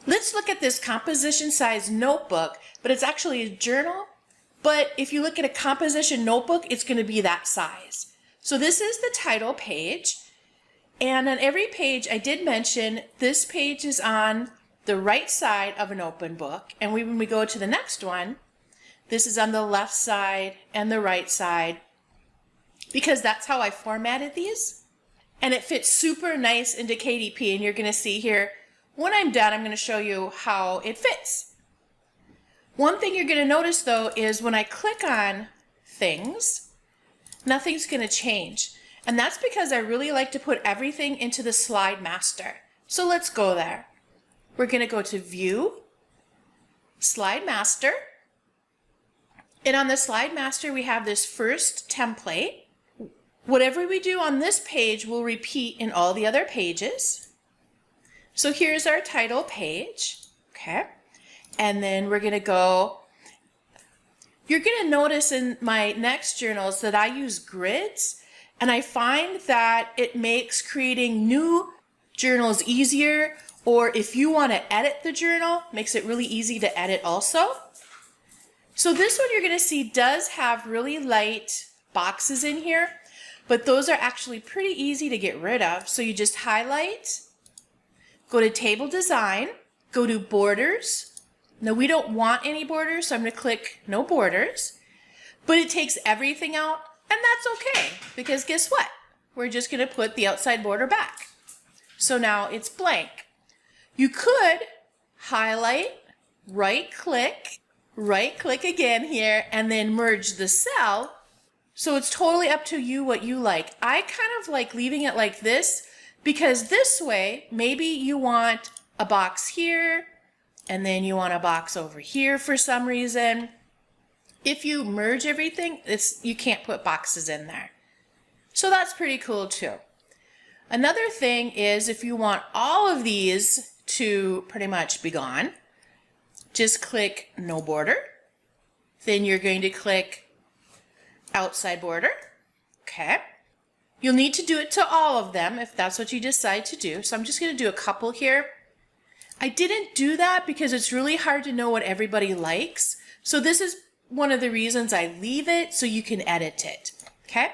Let's look at this composition size notebook, but it's actually a journal. But if you look at a composition notebook, it's going to be that size. So this is the title page. And on every page, I did mention this page is on the right side of an open book. And when we go to the next one, this is on the left side and the right side, because that's how I formatted these. And it fits super nice into KDP. And you're going to see here, when I'm done, I'm going to show you how it fits. One thing you're going to notice though is when I click on things, nothing's going to change. And that's because I really like to put everything into the slide master. So let's go there. We're going to go to View, Slide Master. And on the slide master, we have this first template. Whatever we do on this page will repeat in all the other pages. So here's our title page, okay? And then we're gonna go, you're gonna notice in my next journals that I use grids, and I find that it makes creating new journals easier, or if you wanna edit the journal, makes it really easy to edit also. So this one you're gonna see does have really light boxes in here, but those are actually pretty easy to get rid of. So you just highlight, go to Table Design, go to Borders. Now we don't want any borders, so I'm going to click No Borders. But it takes everything out, and that's okay, because guess what? We're just going to put the outside border back. So now it's blank. You could highlight, right-click again here, and then merge the cell. So it's totally up to you what you like. I kind of like leaving it like this, because this way, maybe you want a box here, and then you want a box over here for some reason. If you merge everything, you can't put boxes in there. So that's pretty cool too. Another thing is if you want all of these to pretty much be gone, just click No Border. Then you're going to click Outside Border. Okay. You'll need to do it to all of them if that's what you decide to do. So I'm just going to do a couple here. I didn't do that because it's really hard to know what everybody likes. So this is one of the reasons I leave it so you can edit it. Okay.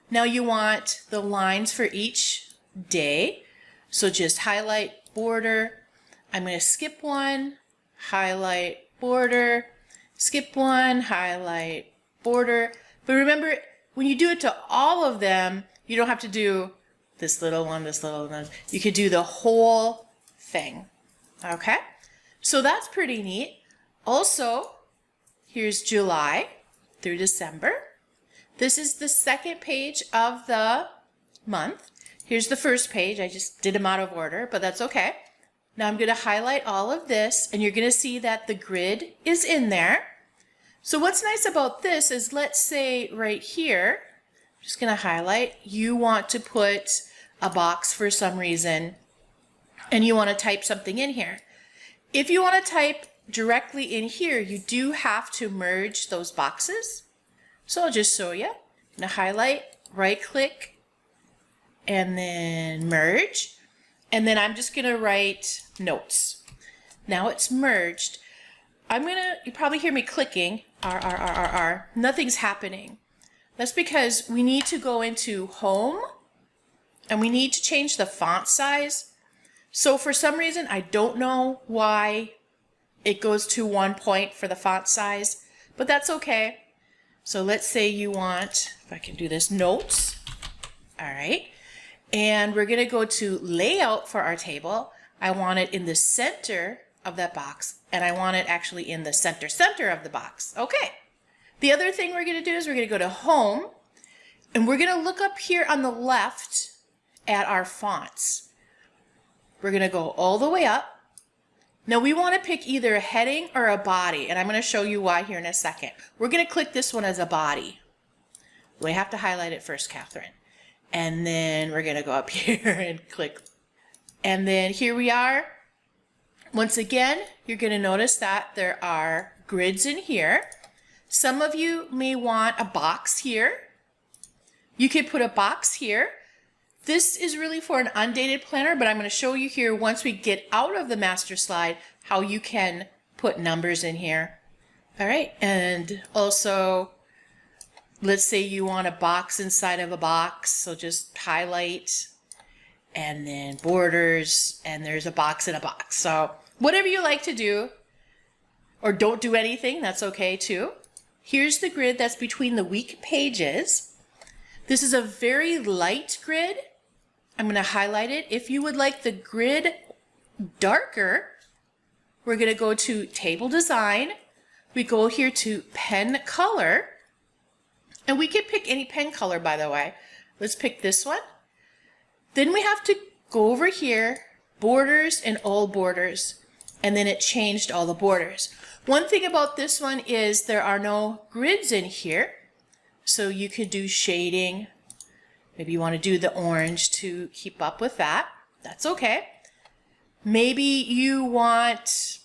Now you want the lines for each day. So just highlight border. I'm going to skip one, highlight border, skip one, highlight border. But remember, when you do it to all of them, you don't have to do this little one, this little one. You could do the whole thing. Okay, so that's pretty neat. Also, here's July through December. This is the second page of the month. Here's the first page. I just did them out of order, but that's okay. Now I'm going to highlight all of this, and you're going to see that the grid is in there. So what's nice about this is, let's say right here, I'm just going to highlight, you want to put a box for some reason, and you want to type something in here. If you want to type directly in here, you do have to merge those boxes. So I'll just show you. I'm going to highlight, right click, and then merge. And then I'm just going to write notes. Now it's merged. You probably hear me clicking, R. Nothing's happening. That's because we need to go into Home, and we need to change the font size. So for some reason, I don't know why it goes to 1 point for the font size, but that's okay. So let's say you want, if I can do this, notes. All right. And we're going to go to layout for our table. I want it in the center of that box, and I want it actually in the center of the box. Okay. The other thing we're going to do is we're going to go to Home, and we're going to look up here on the left at our fonts. We're going to go all the way up. Now we want to pick either a heading or a body, and I'm going to show you why here in a second. We're going to click this one as a body. We have to highlight it first, Catherine. And then we're going to go up here and click. And then here we are. Once again, you're going to notice that there are grids in here. Some of you may want a box here. You could put a box here. This is really for an undated planner, but I'm going to show you here once we get out of the master slide how you can put numbers in here. All right, and also let's say you want a box inside of a box, so just highlight and then borders, and there's a box in a box. So whatever you like to do, or don't do anything, that's okay too. Here's the grid that's between the week pages. This is a very light grid. I'm going to highlight it. If you would like the grid darker, we're going to go to Table Design. We go here to Pen Color, and we can pick any pen color, by the way. Let's pick this one. Then we have to go over here, Borders and All Borders, and then it changed all the borders. One thing about this one is there are no grids in here, so you could do shading. Maybe you want to do the orange to keep up with that. That's okay. Maybe you want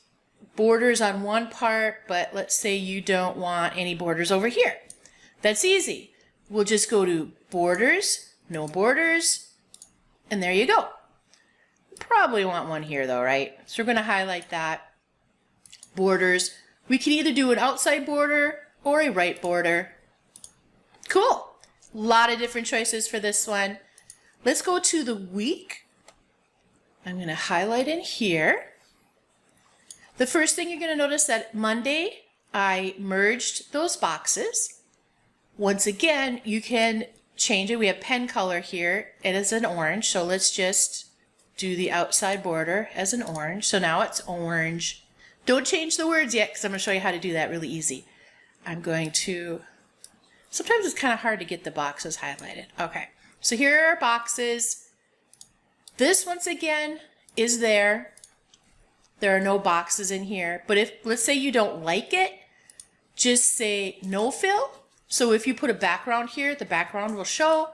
borders on one part, but let's say you don't want any borders over here. That's easy. We'll just go to Borders, No Borders, and there you go. Probably want one here though, right? So we're going to highlight that. Borders. We can either do an outside border or a right border. Cool. A lot of different choices for this one. Let's go to the week. I'm going to highlight in here. The first thing you're going to notice that Monday, I merged those boxes. Once again, you can change it. We have pen color here. It is an orange, so let's just do the outside border as an orange. So now it's orange. Don't change the words yet because I'm going to show you how to do that really easy. I'm going to, sometimes it's kind of hard to get the boxes highlighted. Okay, so here are our boxes. This, once again, is there. There are no boxes in here, but if, let's say you don't like it, just say no fill. So if you put a background here, the background will show,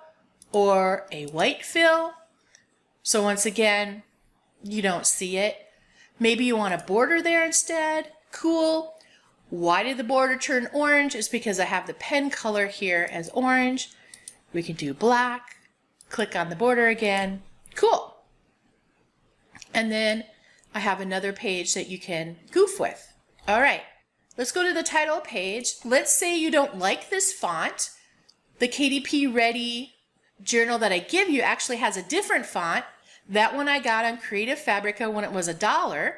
or a white fill. So once again, you don't see it. Maybe you want a border there instead. Cool. Why did the border turn orange? It's because I have the pen color here as orange. We can do black. Click on the border again. Cool. And then I have another page that you can goof with. All right, let's go to the title page. Let's say you don't like this font. The KDP Ready journal that I give you actually has a different font. That one I got on Creative Fabrica when it was $1.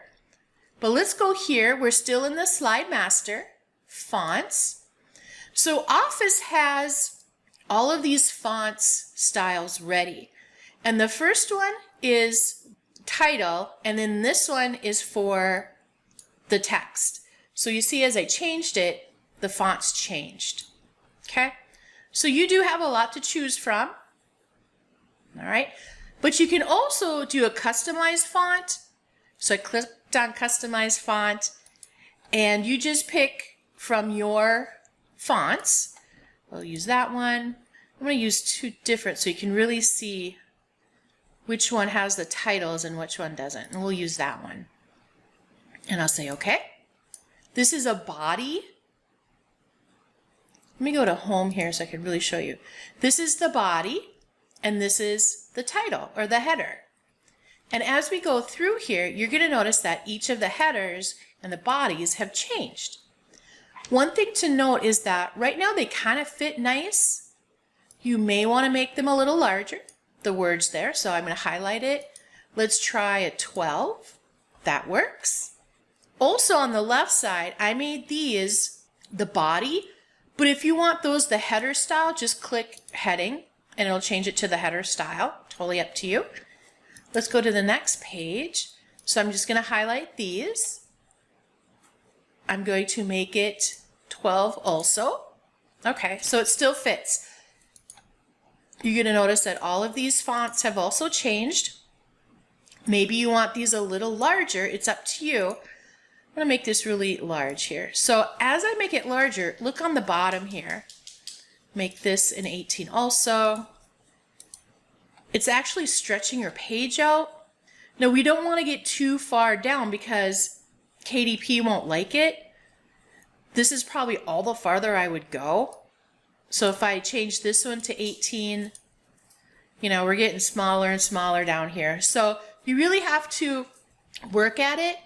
But let's go here. We're still in the Slide Master, Fonts. So Office has all of these fonts styles ready. And the first one is title, and then this one is for the text. So you see as I changed it, the fonts changed. Okay? So you do have a lot to choose from. All right? But you can also do a customized font. So I clicked on Customize Font, and you just pick from your fonts. I'll use that one. I'm going to use two different so you can really see which one has the titles and which one doesn't. And we'll use that one. And I'll say, okay. This is a body. Let me go to home here so I can really show you. This is the body, and this is the title or the header. And as we go through here, you're going to notice that each of the headers and the bodies have changed. One thing to note is that right now they kind of fit nice. You may want to make them a little larger, the words there. So I'm going to highlight it. Let's try a 12. That works. Also on the left side, I made these the body, but if you want those the header style, just click heading and it'll change it to the header style. Totally up to you. Let's go to the next page. So I'm just going to highlight these. I'm going to make it 12 also. Okay, so it still fits. You're going to notice that all of these fonts have also changed. Maybe you want these a little larger. It's up to you. I'm going to make this really large here. So as I make it larger, look on the bottom here. Make this an 18 also. It's actually stretching your page out. Now we don't want to get too far down because KDP won't like it. This is probably all the farther I would go. So if I change this one to 18 You know, we're getting smaller and smaller down here. So you really have to work at it.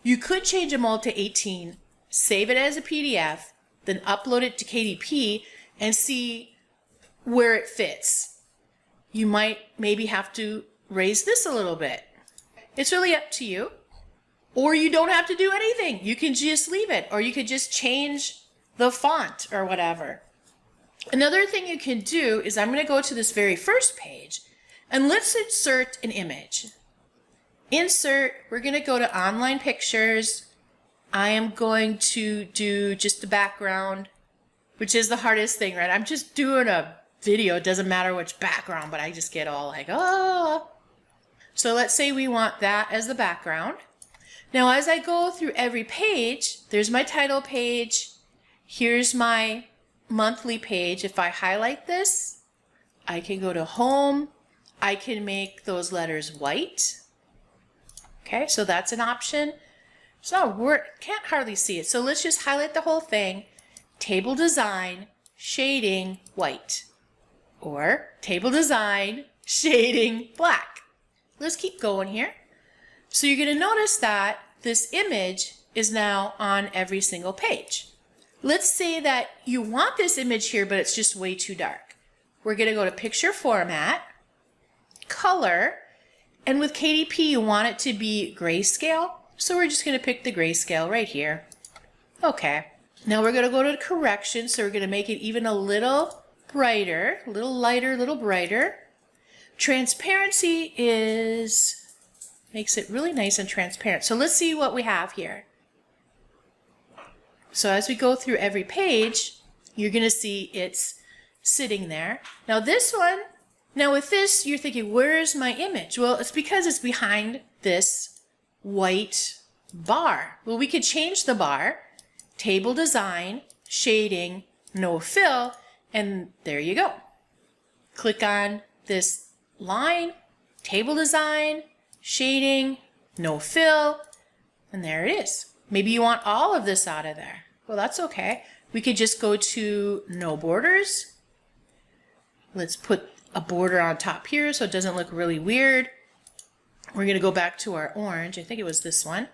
You could change them all to 18, save it as a PDF, then upload it to KDP and see where it fits. You might maybe have to raise this a little bit. It's really up to you. Or you don't have to do anything. You can just leave it, or you could just change the font or whatever. Another thing you can do is I'm going to go to this very first page and let's insert an image. Insert, we're going to go to online pictures. I am going to do just the background, which is the hardest thing, right? I'm just doing a video. It doesn't matter which background, but I just get all like, oh. So let's say we want that as the background. Now, as I go through every page, there's my title page. Here's my monthly page. If I highlight this, I can go to home. I can make those letters white. Okay, so that's an option. So can't hardly see it. So let's just highlight the whole thing. Table design, shading, white. Or table design, shading, black. Let's keep going here. So you're going to notice that this image is now on every single page. Let's say that you want this image here, but it's just way too dark. We're going to go to Picture Format, Color, and with KDP you want it to be grayscale. So we're just going to pick the grayscale right here. Okay. Now we're going to go to Correction, so we're going to make it even a little brighter, a little lighter, a little brighter. Transparency makes it really nice and transparent. So let's see what we have here. So as we go through every page, you're going to see it's sitting there. Now this one, now with this, you're thinking, where's my image? Well, it's because it's behind this white bar. Well, we could change the bar, table design, shading, no fill, and there you go. Click on this line, table design, shading, no fill, and there it is. Maybe you want all of this out of there. Well, that's okay. We could just go to no borders. Let's put a border on top here so it doesn't look really weird. We're going to go back to our orange, I think it was this one,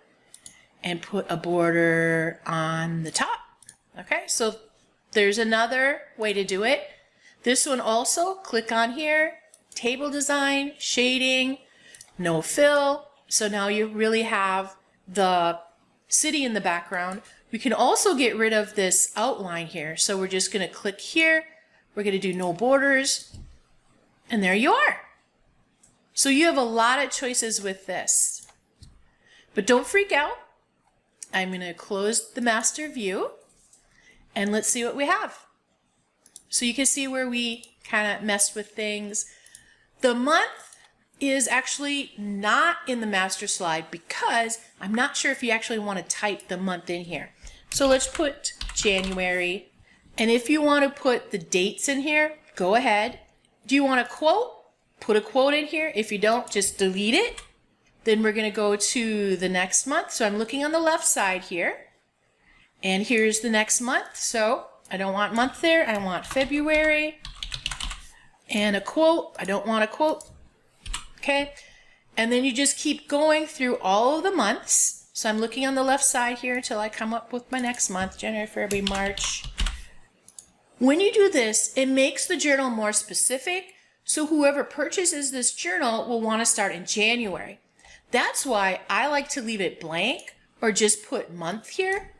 and put a border on the top. Okay, so there's another way to do it. This one also, click on here, table design, shading, no fill. So now you really have the city in the background. We can also get rid of this outline here. So we're just going to click here. We're going to do no borders. And there you are. So you have a lot of choices with this. But don't freak out. I'm going to close the master view. And let's see what we have. So you can see where we kind of messed with things. The month is actually not in the master slide because I'm not sure if you actually want to type the month in here. So let's put January. And if you want to put the dates in here, go ahead. Do you want a quote? Put a quote in here. If you don't, just delete it. Then we're going to go to the next month. So I'm looking on the left side here. And here's the next month. So I don't want month there. I want February. And a quote. I don't want a quote. Okay. And then you just keep going through all of the months. So I'm looking on the left side here until I come up with my next month, January, February, March. When you do this, it makes the journal more specific. So whoever purchases this journal will want to start in January. That's why I like to leave it blank or just put month here,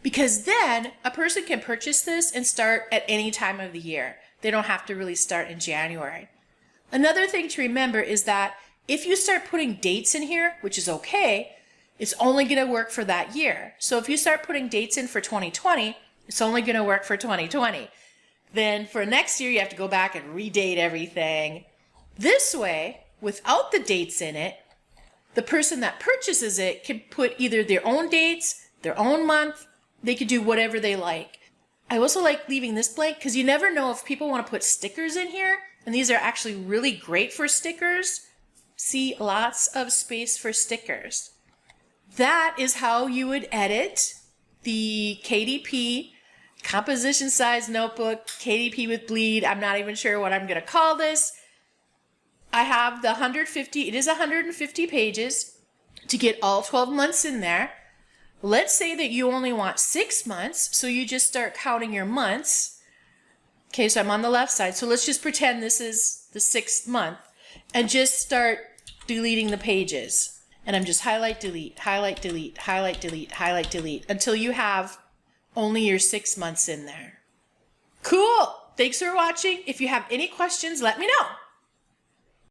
because then a person can purchase this and start at any time of the year. They don't have to really start in January. Another thing to remember is that if you start putting dates in here, which is okay, it's only going to work for that year. So if you start putting dates in for 2020, it's only going to work for 2020. Then for next year, you have to go back and redate everything. This way, without the dates in it, the person that purchases it can put either their own dates, their own month, they could do whatever they like. I also like leaving this blank because you never know if people want to put stickers in here, and these are actually really great for stickers. See, lots of space for stickers. That is how you would edit the KDP composition size notebook, KDP with bleed. I'm not even sure what I'm going to call this. I have the 150, it is 150 pages to get all 12 months in there. Let's say that you only want 6 months, so you just start counting your months. Okay, so I'm on the left side, so let's just pretend this is the 6th month and just start deleting the pages. And I'm just highlight, delete, highlight, delete, highlight, delete, highlight, delete until you have only your 6 months in there. Cool! Thanks for watching. If you have any questions, let me know.